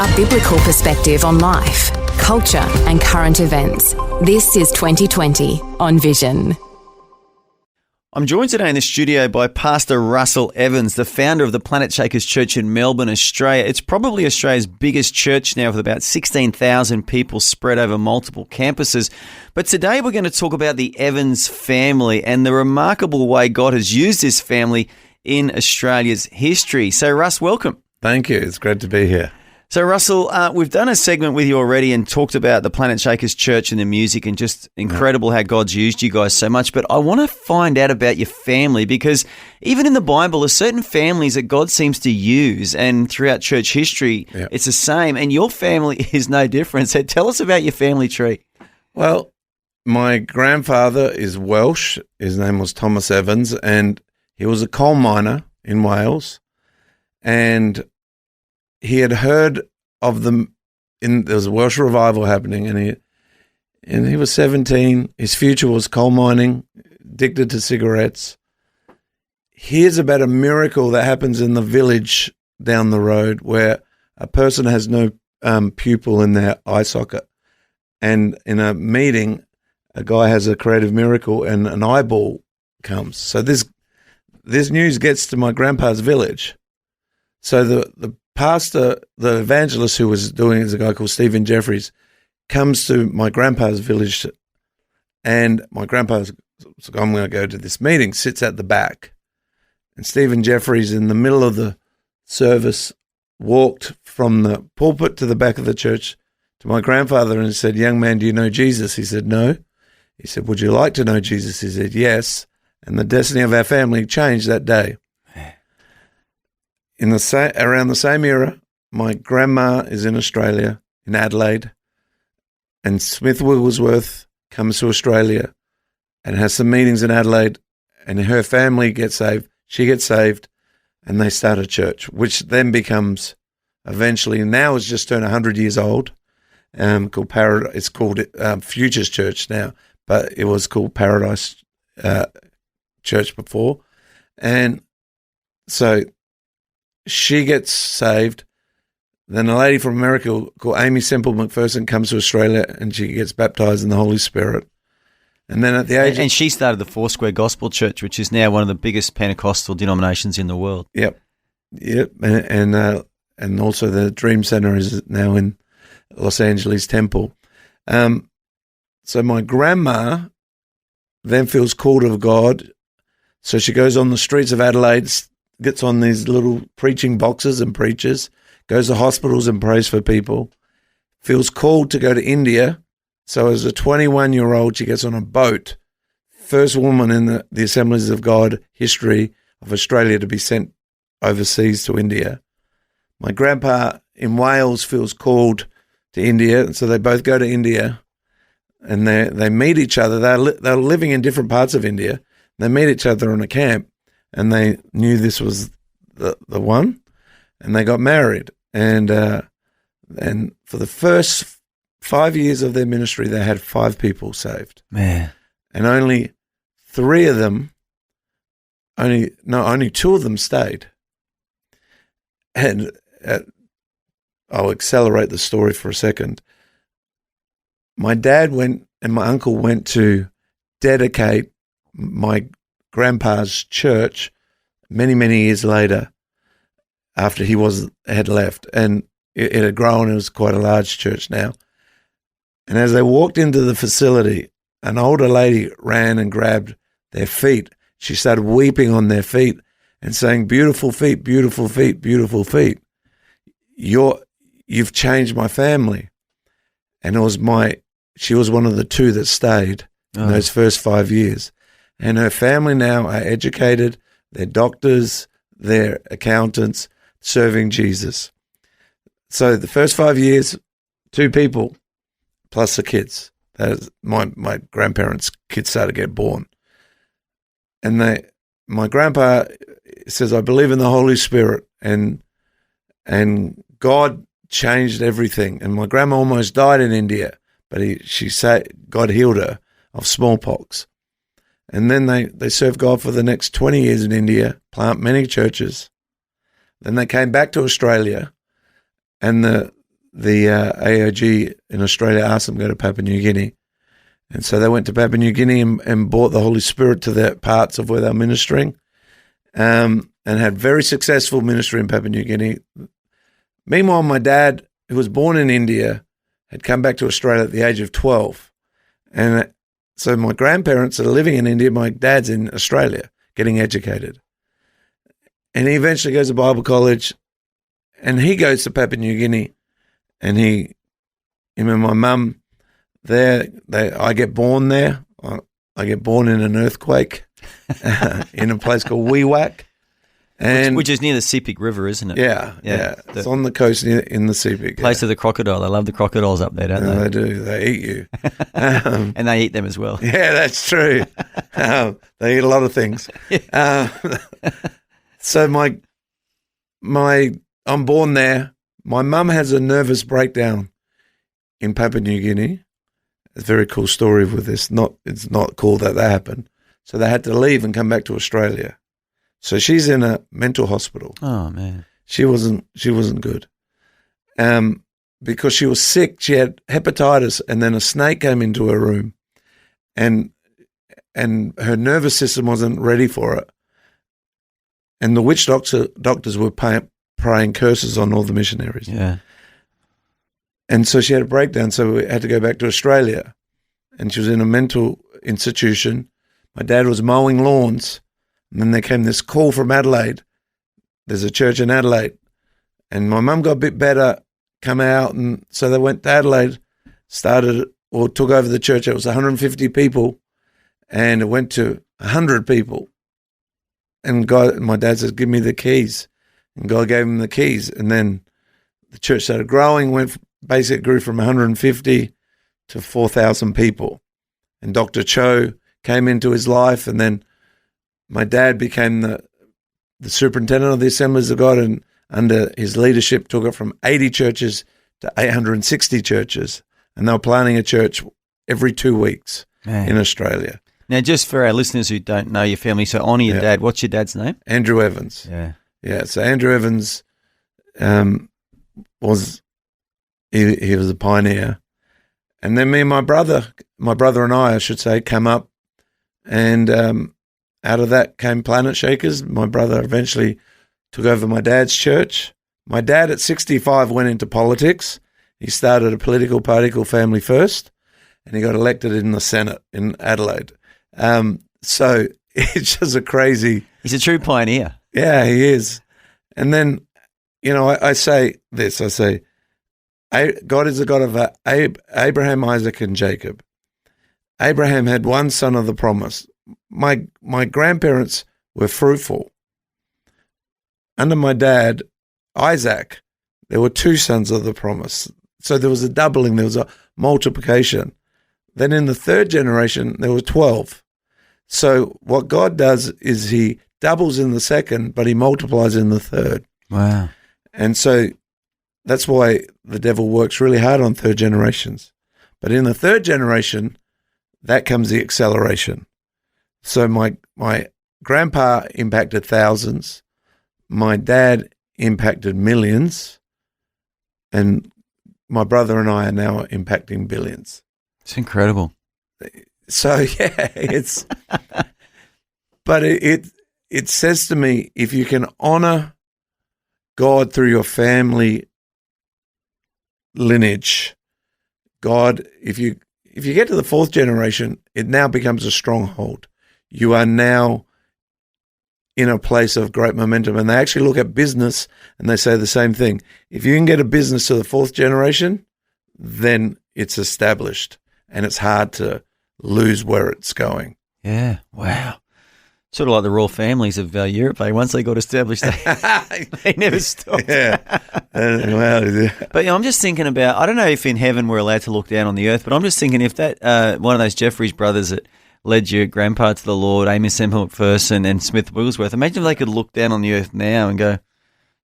A biblical perspective on life, culture and current events. This is 2020 on Vision. I'm joined today in the studio by Pastor Russell Evans, the founder of the Planetshakers Church in Melbourne, Australia. It's probably Australia's biggest church now, with about 16,000 people spread over multiple campuses. But today we're going to talk about the Evans family and the remarkable way God has used this family in Australia's history. So, Russ, welcome. Thank you. It's great to be here. So, Russell, we've done a segment with you already and talked about the Planetshakers Church and the music, and just incredible how God's used you guys so much. But I want to find out about your family, because even in the Bible, there's certain families that God seems to use, and throughout church history, it's the same. And your family is no different. So tell us about your family tree. Well, my grandfather is Welsh. His name was Thomas Evans, and he was a coal miner in Wales. And he had heard of them. There was a Welsh revival happening, and he was 17. His future was coal mining, addicted to cigarettes. Hears about a miracle that happens in the village down the road, where a person has no pupil in their eye socket, and in a meeting, a guy has a creative miracle, and an eyeball comes. So this news gets to my grandpa's village. So the pastor, the evangelist who was doing it, is a guy called Stephen Jeffries, comes to my grandpa's village, and my grandpa's like, I'm going to go to this meeting, sits at the back. And Stephen Jeffries, in the middle of the service, walked from the pulpit to the back of the church to my grandfather and said, "Young man, do you know Jesus?" He said, "No." He said, "Would you like to know Jesus?" He said, "Yes." And the destiny of our family changed that day. Around the same era, my grandma is in Australia, in Adelaide, and Smith Wigglesworth comes to Australia and has some meetings in Adelaide, and her family gets saved, she gets saved, and they start a church, which then becomes eventually, now it's just turned 100 years old, called Paradise. It's called Futures Church now, but it was called Paradise Church before. And so she gets saved. Then a lady from America called Amy Semple McPherson comes to Australia, and she gets baptized in the Holy Spirit. And then at the age and she started the Foursquare Gospel Church, which is now one of the biggest Pentecostal denominations in the world. Yep. And also the Dream Center is now in Los Angeles Temple. So my grandma then feels called of God, so she goes on the streets of Adelaide, gets on these little preaching boxes and preaches, goes to hospitals and prays for people, feels called to go to India. So as a 21-year-old, she gets on a boat, first woman in the Assemblies of God history of Australia to be sent overseas to India. My grandpa in Wales feels called to India, and so they both go to India, and they meet each other. They're living in different parts of India. They meet each other in a camp, and they knew this was the one, and they got married. And for the first 5 years of their ministry, they had 5 people saved. Man. And only 3 of them, only 2 of them stayed. And I'll accelerate the story for a second. My dad went and my uncle went to dedicate my grandpa's church many, many years later, after he had left, and it had grown. It was quite a large church now. And as they walked into the facility, an older lady ran and grabbed their feet. She started weeping on their feet and saying, "Beautiful feet, beautiful feet, beautiful feet. You've changed my family." And she was one of the 2 that stayed in those first 5 years. And her family now are educated, they're doctors, they're accountants, serving Jesus. So the first 5 years, 2 people plus the kids. That is, my grandparents' kids started to get born. And my grandpa says, "I believe in the Holy Spirit," and God changed everything. And my grandma almost died in India, but she said God healed her of smallpox. And then they served God for the next 20 years in India, plant many churches. Then they came back to Australia, and the AOG in Australia asked them to go to Papua New Guinea. And so they went to Papua New Guinea and brought the Holy Spirit to the parts of where they're ministering, and had very successful ministry in Papua New Guinea. Meanwhile, my dad, who was born in India, had come back to Australia at the age of 12. And so my grandparents are living in India. My dad's in Australia getting educated. And he eventually goes to Bible college, and he goes to Papua New Guinea, and him and my mum, I get born there. I get born in an earthquake in a place called Wewak. Which is near the Sepik River, isn't it? Yeah. It's on the coast in the Sepik. Place of the crocodile. They love the crocodiles up there, don't they? They do. They eat you. And they eat them as well. Yeah, that's true. They eat a lot of things. So I'm born there. My mum has a nervous breakdown in Papua New Guinea. It's a very cool story with this. It's not cool that happened. So they had to leave and come back to Australia. So she's in a mental hospital. Oh man, she wasn't good, because she was sick. She had hepatitis, and then a snake came into her room, and her nervous system wasn't ready for it. And the witch doctors were praying curses on all the missionaries. Yeah, and so she had a breakdown. So we had to go back to Australia, and she was in a mental institution. My dad was mowing lawns. And then there came this call from Adelaide. There's a church in Adelaide. And my mum got a bit better, come out, and so they went to Adelaide, took over the church. It was 150 people, and it went to 100 people. And my dad said, give me the keys. And God gave him the keys. And then the church started growing, grew from 150 to 4,000 people. And Dr. Cho came into his life, and then my dad became the superintendent of the Assemblies of God, and under his leadership took it from 80 churches to 860 churches. And they were planning a church every 2 weeks in Australia. Now, just for our listeners who don't know your family, so honour your dad. What's your dad's name? Andrew Evans. Yeah. So Andrew Evans was a pioneer. And then me and my brother and I should say, come up, and out of that came Planetshakers. My brother eventually took over my dad's church. My dad at 65 went into politics. He started a political party called Family First, and he got elected in the Senate in Adelaide. So it's just a crazy... He's a true pioneer. Yeah, he is. And then, I say this, God is the God of Abraham, Isaac, and Jacob. Abraham had one son of the promise. My grandparents were fruitful. Under my dad, Isaac, there were 2 sons of the promise. So there was a doubling, there was a multiplication. Then in the 3rd generation, there were 12. So what God does is he doubles in the 2nd, but he multiplies in the 3rd. Wow. And so that's why the devil works really hard on 3rd generations. But in the 3rd generation, that comes the acceleration. So my grandpa impacted thousands, my dad impacted millions, and my brother and I are now impacting billions. It's incredible. So it's, but it says to me, if you can honor God through your family lineage, God, if you get to the 4th generation, it now becomes a stronghold. You are now in a place of great momentum. And they actually look at business and they say the same thing. If you can get a business to the 4th generation, then it's established and it's hard to lose where it's going. Yeah. Wow. Sort of like the royal families of Europe. Once they got established, they never stopped. Yeah. But I'm just thinking about, I don't know if in heaven we're allowed to look down on the earth, but I'm just thinking if that one of those Jeffries brothers that led your grandpa to the Lord, Amy Semple McPherson and Smith Wigglesworth, imagine if they could look down on the earth now and go,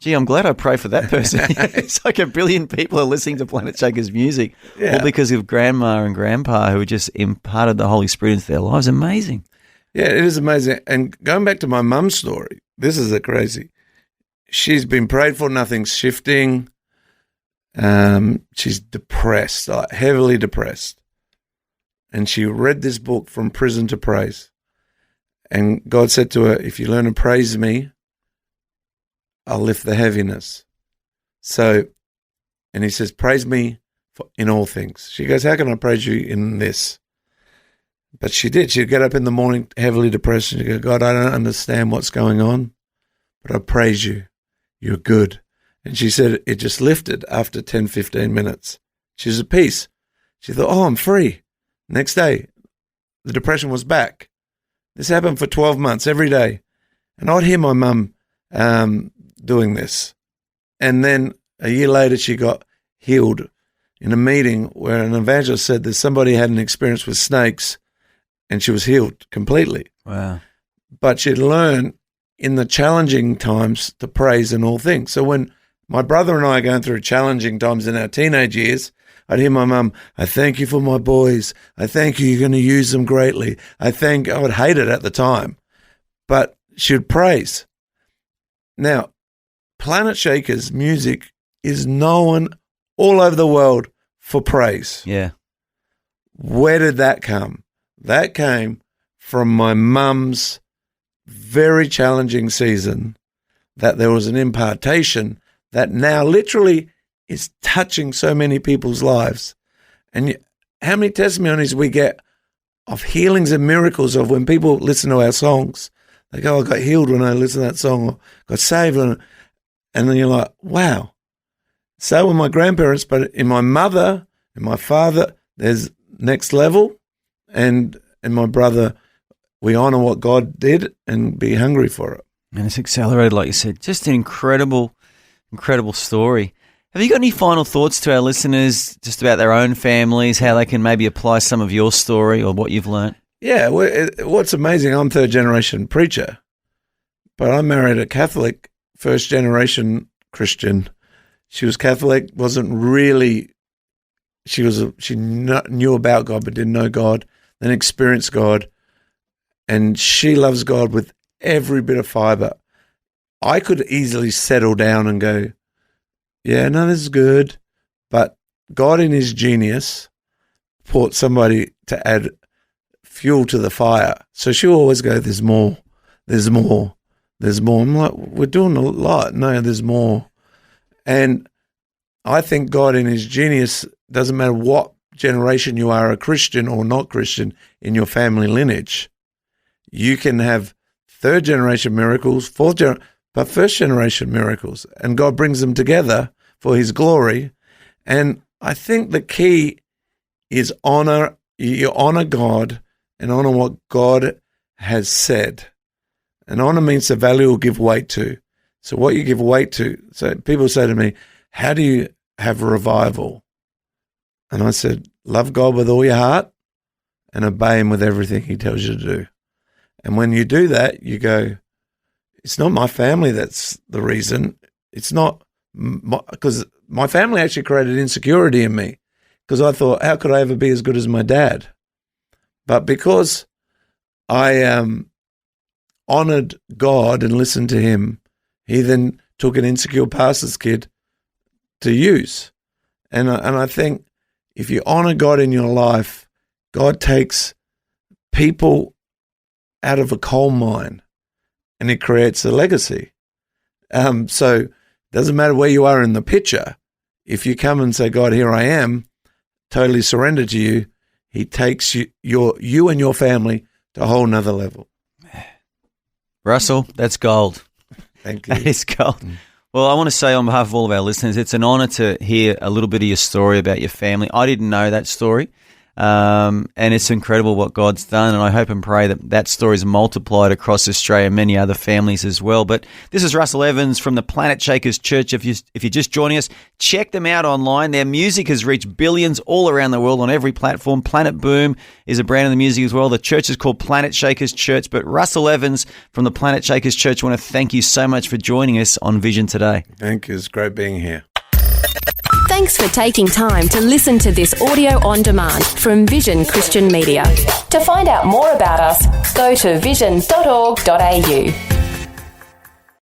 gee, I'm glad I pray for that person. It's like 1 billion people are listening to Planetshakers music, all because of grandma and grandpa who just imparted the Holy Spirit into their lives. Amazing. Yeah, it is amazing. And going back to my mum's story, this is crazy. She's been prayed for, nothing's shifting. She's depressed, like heavily depressed. And she read this book, From Prison to Praise. And God said to her, if you learn to praise me, I'll lift the heaviness. So, and he says, praise me in all things. She goes, how can I praise you in this? But she did. She'd get up in the morning heavily depressed and she'd go, God, I don't understand what's going on, but I praise you. You're good. And she said it just lifted after 10, 15 minutes. She was at peace. She thought, oh, I'm free. Next day, the depression was back. This happened for 12 months every day. And I'd hear my mum doing this. And then a year later, she got healed in a meeting where an evangelist said that somebody had an experience with snakes and she was healed completely. Wow. But she'd learned in the challenging times to praise in all things. So when my brother and I are going through challenging times in our teenage years, I'd hear my mum, I thank you for my boys. I thank you, you're going to use them greatly. I would hate it at the time, but she'd praise. Now, Planetshakers music is known all over the world for praise. Yeah. Where did that come? That came from my mum's very challenging season, that there was an impartation that now literally is touching so many people's lives. And how many testimonies we get of healings and miracles of when people listen to our songs. They go, I got healed when I listened to that song, or got saved. And then you're like, wow. So were my grandparents, but in my mother and my father, there's next level. And my brother, we honor what God did and be hungry for it. And it's accelerated, like you said. Just an incredible story. Have you got any final thoughts to our listeners just about their own families, how they can maybe apply some of your story or what you've learned? Yeah, what's amazing, I'm third-generation preacher, but I married a Catholic, first-generation Christian. She was Catholic, wasn't really, she knew about God but didn't know God, then experienced God, and she loves God with every bit of fiber. I could easily settle down and go, yeah, no, this is good, but God in his genius brought somebody to add fuel to the fire. So she'll always go, there's more, there's more, there's more. I'm like, we're doing a lot. No, there's more. And I think God in his genius, doesn't matter what generation you are, a Christian or not Christian, in your family lineage, you can have third generation miracles, but first generation miracles, and God brings them together for his glory. And I think the key is honor. You honor God and honor what God has said. And honor means the value will give weight to. So what you give weight to. So people say to me, how do you have revival? And I said, love God with all your heart and obey him with everything he tells you to do. And when you do that, you go, it's not my family that's the reason. It's not, because my family actually created insecurity in me, because I thought, how could I ever be as good as my dad? But because I honored God and listened to him, he then took an insecure pastor's kid to use. And I think if you honor God in your life, God takes people out of a coal mine and he creates a legacy. So it doesn't matter where you are in the picture. If you come and say, God, here I am, totally surrender to you, he takes you and your family to a whole nother level. Russell, that's gold. Thank you. That is gold. Well, I want to say on behalf of all of our listeners, it's an honor to hear a little bit of your story about your family. I didn't know that story. And it's incredible what God's done, and I hope and pray that that story is multiplied across Australia and many other families as well. But this is Russell Evans from the Planetshakers Church. If you're just joining us, check them out online. Their music has reached billions all around the world on every platform. Planet Boom is a brand of the music as well. The church is called Planetshakers Church. But Russell Evans from the Planetshakers Church, I want to thank you so much for joining us on Vision today. Thank you. It's great being here. Thanks for taking time to listen to this audio on demand from Vision Christian Media. To find out more about us, go to vision.org.au.